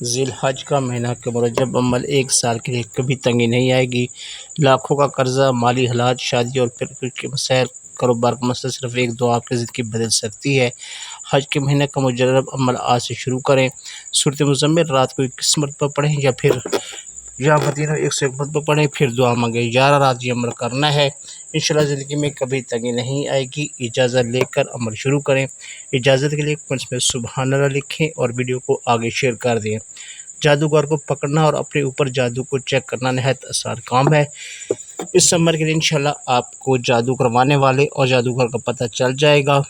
ذی الحج کا مہینہ کا مرجب عمل ایک سال کے لیے کبھی تنگی نہیں آئے گی۔ لاکھوں کا قرضہ، مالی حالات، شادی اور پھر کے مسائل، کاروبار کا مسئلہ، صرف ایک دعا آپ کی زندگی بدل سکتی ہے۔ حج کے مہینے کا مجرب عمل آج سے شروع کریں۔ سورۃ مزمل رات کو 21 مرتبہ پڑھیں یا مدینہ 101 مرتبہ پڑھیں، پھر دعا مانگیں۔ 11 رات یہ عمل کرنا ہے، انشاءاللہ زندگی میں کبھی تنگی نہیں آئے گی۔ اجازت لے کر عمل شروع کریں۔ اجازت کے لیے کمنٹس میں سبحان اللہ لکھیں اور ویڈیو کو آگے شیئر کر دیں۔ جادوگر کو پکڑنا اور اپنے اوپر جادو کو چیک کرنا نہایت آسان کام ہے۔ اس عمل کے لیے انشاءاللہ آپ کو جادو کروانے والے اور جادوگر کا پتہ چل جائے گا۔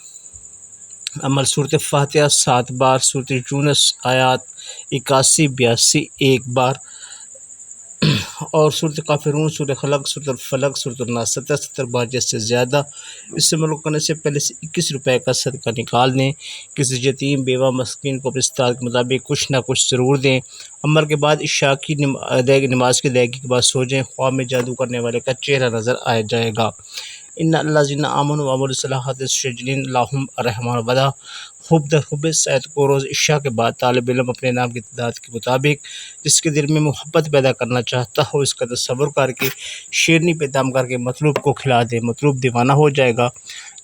عمل: سورۃ فاتحہ 7 بار، سورۃ یونس آیات 81 82 1 بار اور سورۃ کافرون، سورۃ خلق، سورۃ الفلق، سورۃ الناس 70 بار جس سے زیادہ۔ اس عمل کو کرنے سے پہلے سے 21 روپے کا صدقہ نکال دیں۔ کسی یتیم، بیوہ، مسکین کو اپنے استطاعت کے مطابق کچھ نہ کچھ ضرور دیں۔ عمل کے بعد عشاء کی نماز کی ادائیگی کے بعد سو جائیں۔ خواب میں جادو کرنے والے کا چہرہ نظر آ جائے گا۔ ان الذین آمنوا وعملوا الصالحات سیجزیہم لهم الرحمن ودا۔ حب در حب سعید کو روز عشاء کے بعد طالب علم اپنے نام کی تعداد کے مطابق جس کے دل میں محبت پیدا کرنا چاہتا ہو اس کا تصور کر کے شیرنی پہ دم کر کے مطلوب کو کھلا دے۔ مطلوب دیوانہ ہو جائے گا۔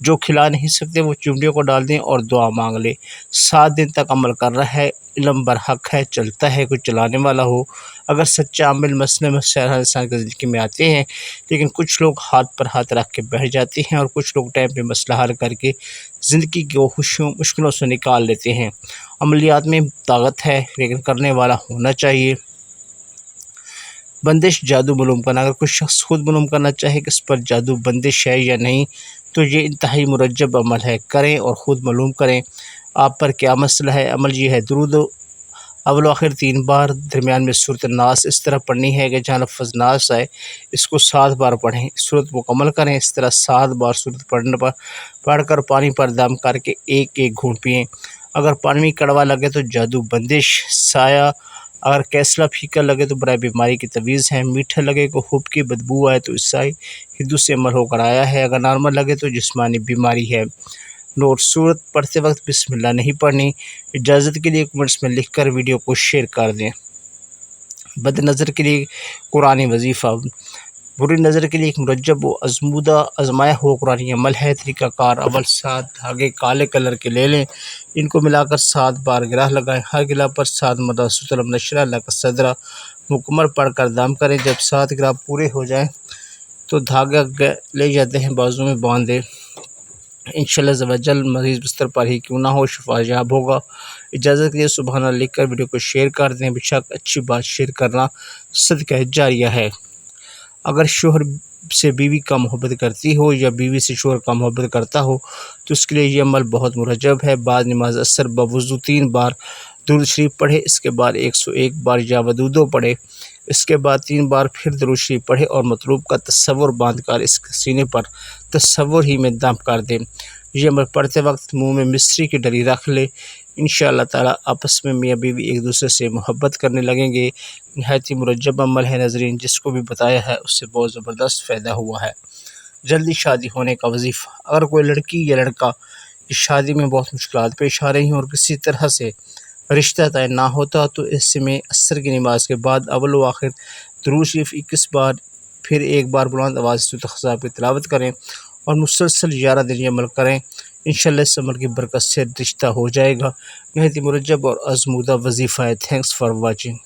جو کھلا نہیں سکتے وہ چونٹیوں کو ڈال دیں اور دعا مانگ لے۔ 7 دن تک عمل کر رہا ہے، علم برحق ہے، چلتا ہے، کوئی چلانے والا ہو۔ اگر سچا عامل مسئلے مسائل ہر انسان کی زندگی میں آتے ہیں، لیکن کچھ لوگ ہاتھ پر ہاتھ رکھ کے بیٹھ جاتے ہیں اور کچھ لوگ ٹائم پہ مسئلہ حل کر کے زندگی کی خوشیوں مشکلوں سے نکال لیتے ہیں۔ عملیات میں طاقت ہے لیکن کرنے والا ہونا چاہیے۔ بندش جادو معلوم کرنا: اگر کوئی شخص خود معلوم کرنا چاہے کہ اس پر جادو بندش ہے یا نہیں تو یہ انتہائی مرجب عمل ہے، کریں اور خود معلوم کریں آپ پر کیا مسئلہ ہے۔ عمل یہ ہے: درود اول و آخر 3 بار، درمیان میں سورۃ الناس اس طرح پڑھنی ہے کہ جہاں لفظ ناس آئے اس کو 7 بار پڑھیں۔ سورت مکمل کریں، اس طرح 7 بار سورت پڑھ کر پانی پر دم کر کے ایک ایک گھونٹ پئیں۔ اگر پانی میں کڑوا لگے تو جادو بندش سایہ، اگر کیسلا پھیکا لگے تو برائے بیماری کی تویز ہے، میٹھا لگے کو حب کی بدبو آئے تو عیسائی ہندو سے عمل ہو کر آیا ہے، اگر نارمل لگے تو جسمانی بیماری ہے۔ نوٹ: سورت پڑھتے وقت بسم اللہ نہیں پڑھنی۔ اجازت کے لیے کمنٹس میں لکھ کر ویڈیو کو شیئر کر دیں۔ بد نظر کے لیے قرآنی وظیفہ: بری نظر کے لیے ایک مرجب و آزمایا ہوا قرآنی عمل ہے۔ طریقہ کار: اول 7 دھاگے کالے کلر کے لے لیں، ان کو ملا کر 7 بار گرہ لگائیں، ہر گرہ پر 7 مرتبہ سورۃ الم نشرہ اللہ کا صدرہ مکمل پڑھ کر دم کریں۔ جب 7 گرہ پورے ہو جائیں تو دھاگا لے جاتے ہیں بازو میں باندھ دیں۔ انشاءاللہ عز و جل مریض بستر پر ہی کیوں نہ ہو شفا یاب ہوگا۔ اجازت کے لیے سبحان اللہ لکھ کر ویڈیو کو شیئر کر دیں۔ بے شک اچھی بات شیئر کرنا صدقہ جاریہ ہے۔ اگر شوہر سے بیوی کا محبت کرتی ہو یا بیوی سے شوہر کا محبت کرتا ہو تو اس کے لیے یہ عمل بہت مرجب ہے۔ بعد نماز عصر بوضو 3 بار درود شریف پڑھے، اس کے بعد 101 بار یا ودودو پڑھے، اس کے بعد 3 بار پھر درود شریف پڑھے اور مطلوب کا تصور باندھ کر اس کے سینے پر تصور ہی میں دم کر دیں۔ یہ عمل پڑھتے وقت منہ میں مصری کی ڈلی رکھ لے۔ انشاءاللہ تعالی آپس میں میاں بیوی ایک دوسرے سے محبت کرنے لگیں گے۔ نہایت ہی مرجب عمل ہے ناظرین، جس کو بھی بتایا ہے اس سے بہت زبردست فائدہ ہوا ہے۔ جلدی شادی ہونے کا وظیفہ: اگر کوئی لڑکی یا لڑکا کی شادی میں بہت مشکلات پیش آ رہی ہیں اور کسی طرح سے رشتہ طے نہ ہوتا تو ایسے میں عصر کی نماز کے بعد اول و آخر درود شریف 21 بار، پھر 1 بار بلند آواز سے سورۃ الاحزاب کی تلاوت کریں اور مسلسل 11 دن یہ عمل کریں۔ انشاءاللہ اس عمل کی برکت سے رشتہ ہو جائے گا۔ نہایت ہی مرجب اور آزمودہ وظیفہ ہے۔ Thanks for watching.